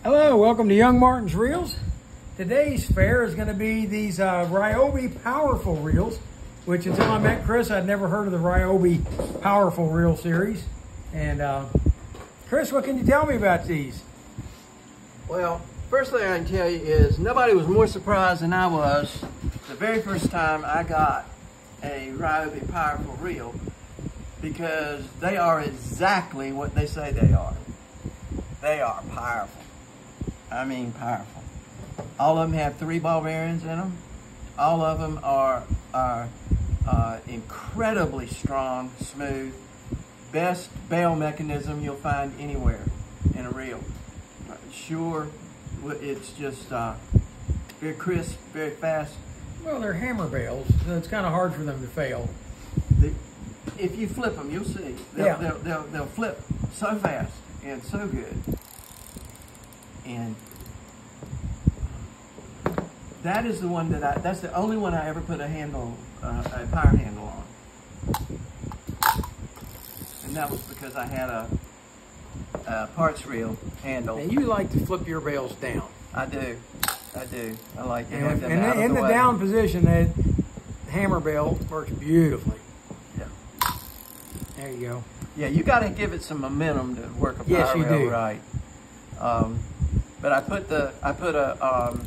Hello, welcome to Young Martin's Reels. Today's fare is going to be these Ryobi Powerful Reels, which until I met Chris, I'd never heard of the Ryobi Powerful Reel series. And Chris, what can you tell me about these? Well, first thing I can tell you is nobody was more surprised than I was the very first time I got a Ryobi Powerful Reel, because they are exactly what they say they are. They are powerful. I mean powerful. All of them have 3 ball bearings in them. All of them are incredibly strong, smooth. Best bail mechanism you'll find anywhere in a reel. Sure, it's just very crisp, very fast. Well, they're hammer bails, so it's kind of hard for them to fail. If you flip them, you'll see. They'll flip so fast and so good. And that is the one that's the only one I ever put a handle, a power handle on. And that was because I had a parts reel handle. And you like to flip your bails down. I do. I like to have them out of the way. In the down position, that hammer bail works beautifully. Yeah. There you go. Yeah, you got to give it some momentum to work a power reel right. But I put a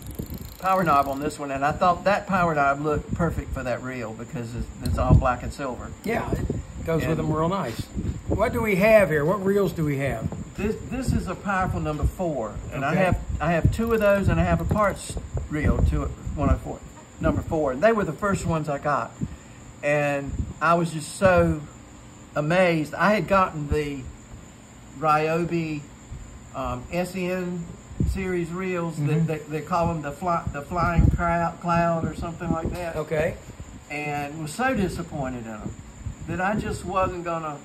power knob on this one, and I thought that power knob looked perfect for that reel because it's all black and silver. Yeah, it goes with them real nice. What do we have here? What reels do we have? This is a powerful number 4, and okay. I have 2 of those, and I have a parts reel, 104, number 4. And they were the first ones I got, and I was just so amazed. I had gotten the Ryobi SN series reels. They call them the flying cloud or something like that. Okay. And was so disappointed in them that I just wasn't gonna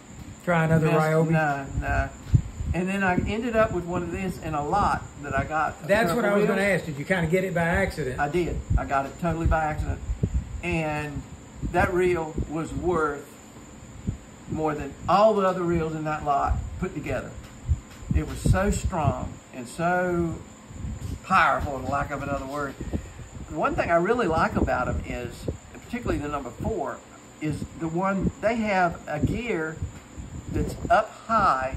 try another Ryobi. No. And then I ended up with one of these in a lot that I got. That's what I was going to ask. Did you kind of get it by accident? I did. I got it totally by accident. And that reel was worth more than all the other reels in that lot put together. It was so strong and so powerful, for lack of another word. One thing I really like about them is, particularly the number 4, is the one, they have a gear that's up high,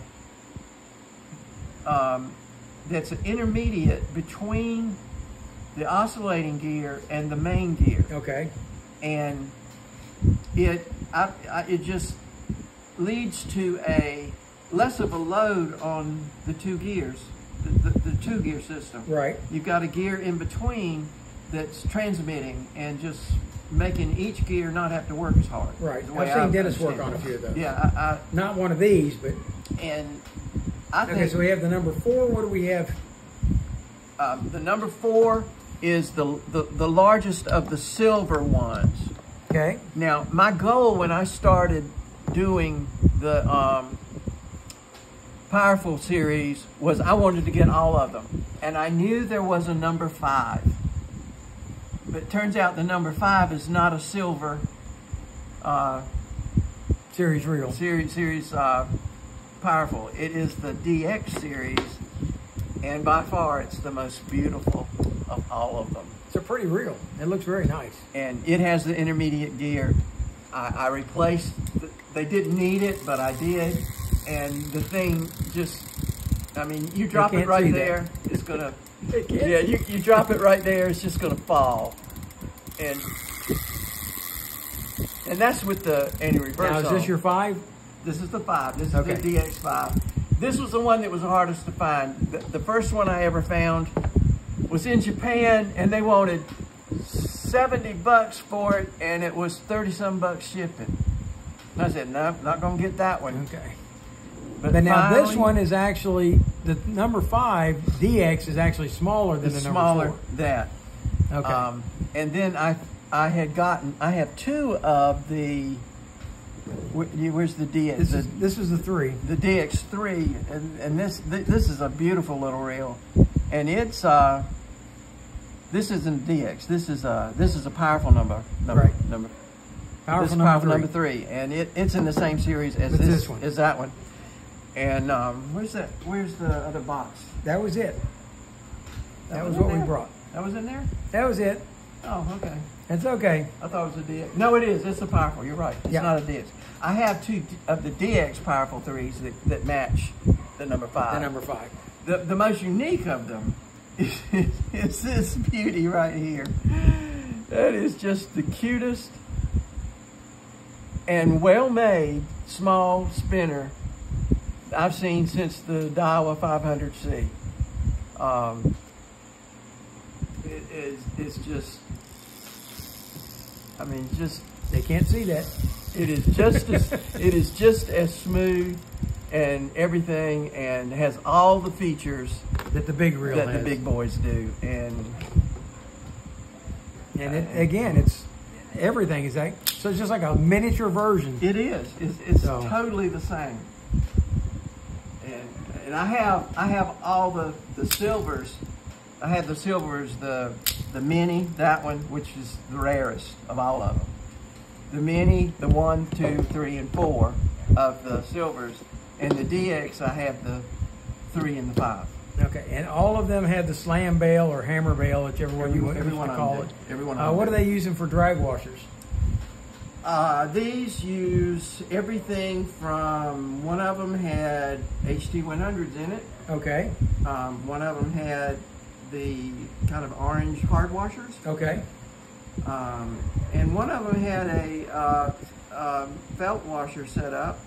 that's an intermediate between the oscillating gear and the main gear. Okay. And it just leads to a less of a load on the 2 gears, the 2-gear system. Right. You've got a gear in between that's transmitting and just making each gear not have to work as hard. Right. I've seen Dennis work on a few of those. Yeah. Not one of these, but. And I think. Okay, so we have the number 4. What do we have? The number 4 is the largest of the silver ones. Okay. Now, my goal when I started doing the Powerful series was I wanted to get all of them. And I knew there was a number 5. But it turns out the number 5 is not a silver series reel. Series Powerful. It is the DX series, and by far it's the most beautiful of all of them. It's a pretty reel. It looks very nice. And it has the intermediate gear. I replaced, they didn't need it, but I did. And the thing just, I mean, you drop it right there, it's gonna, yeah, you drop it right there, it's just gonna fall. And that's with the anti-reverse. Now, is this your 5? This is the 5. This is the DX5. This was the one that was the hardest to find. The first one I ever found was in Japan, and they wanted $70 for it, and it was 30-some bucks shipping. And I said, no, not gonna get that one. Okay. But now finally, this one is actually, the number 5 DX is actually smaller than the number 4. Smaller that. Okay. And then I have 2 of the. Where's the DX? This is the 3. The DX3, and this is a beautiful little reel, and it's this isn't DX. This is a powerful number. Powerful number 3, and it's in the same series as this one. As that one. And where's the other box? That was it. That was what we brought. That was in there? That was it. Oh, okay. It's okay. I thought it was a DX. No, it is. It's a Powerful. You're right. It's not a DX. I have 2 of the DX Powerful 3s that match the number 5. The number 5. The most unique of them is this beauty right here. That is just the cutest and well-made small spinner I've seen since the Daiwa 500C. It's just, I mean, just, they can't see that. It is just as, it is just as smooth and everything, and has all the features that the big reel that has. the big boys do. And it, again, it's everything is like, so it's just like a miniature version. It is. It's totally the same. And I have all the silvers. I have the silvers, the mini, that one, which is the rarest of all of them. The mini, the 1, 2, 3, and 4 of the silvers, and the DX, I have the 3 and the 5. Okay, and all of them have the slam bail or hammer bail, whichever way you want to call it. Everyone. What are they using for drag washers? These use everything from, one of them had HT100s in it. Okay. One of them had the kind of orange hard washers. Okay. And one of them had a felt washer set up,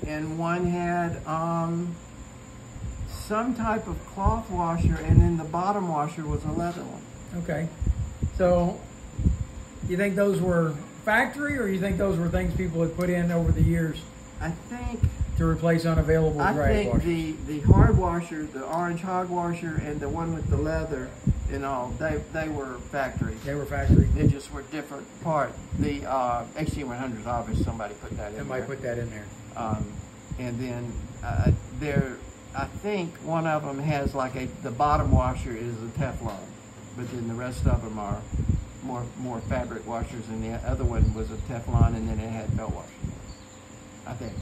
and one had some type of cloth washer, and then the bottom washer was a leather one. Okay. So, you think those were factory, or you think those were things people had put in over the years? I think to replace unavailable drag washers. I think the hard washer, the orange hog washer, and the one with the leather and all, they were factory. They were factory. They just were different part. The HT100s, obviously somebody put that in there. Somebody put that in there. And then I think one of them has like the bottom washer is a Teflon, but then the rest of them are more fabric washers, and the other one was a Teflon, and then it had belt washers. I think.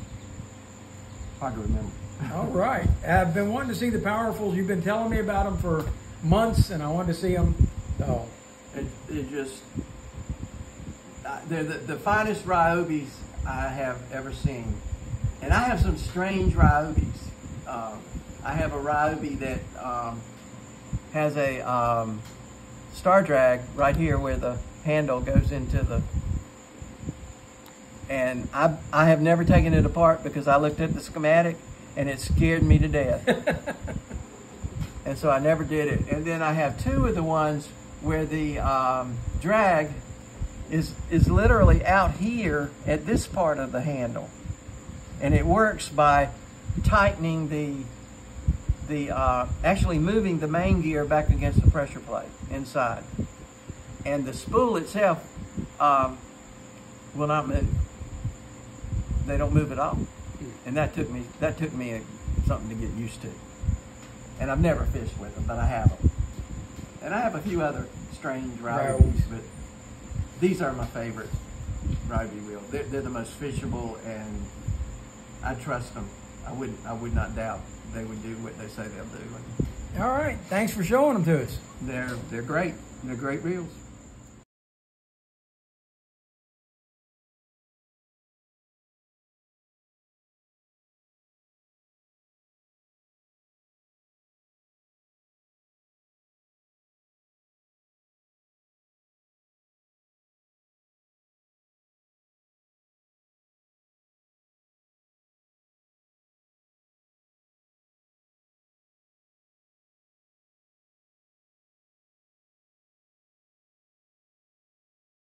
Hard to remember. All right. I've been wanting to see the Powerfuls. You've been telling me about them for months, and I wanted to see them. So it just, they're the finest Ryobis I have ever seen. And I have some strange Ryobis. I have a Ryobi that has a star drag right here where the handle goes into the, and I have never taken it apart because I looked at the schematic and it scared me to death. And so I never did it. And then I have 2 of the ones where the drag is literally out here at this part of the handle. And it works by tightening actually moving the main gear back against the pressure plate inside. And the spool itself will not move. They don't move at all. And that took me something to get used to. And I've never fished with them, but I have them. And I have a few other strange Ryobis, but these are my favorite Ryobi reels. They're the most fishable, and I trust them. I would not doubt they would do what they say they'll do. All right. Thanks for showing them to us. They're great. They're great reels.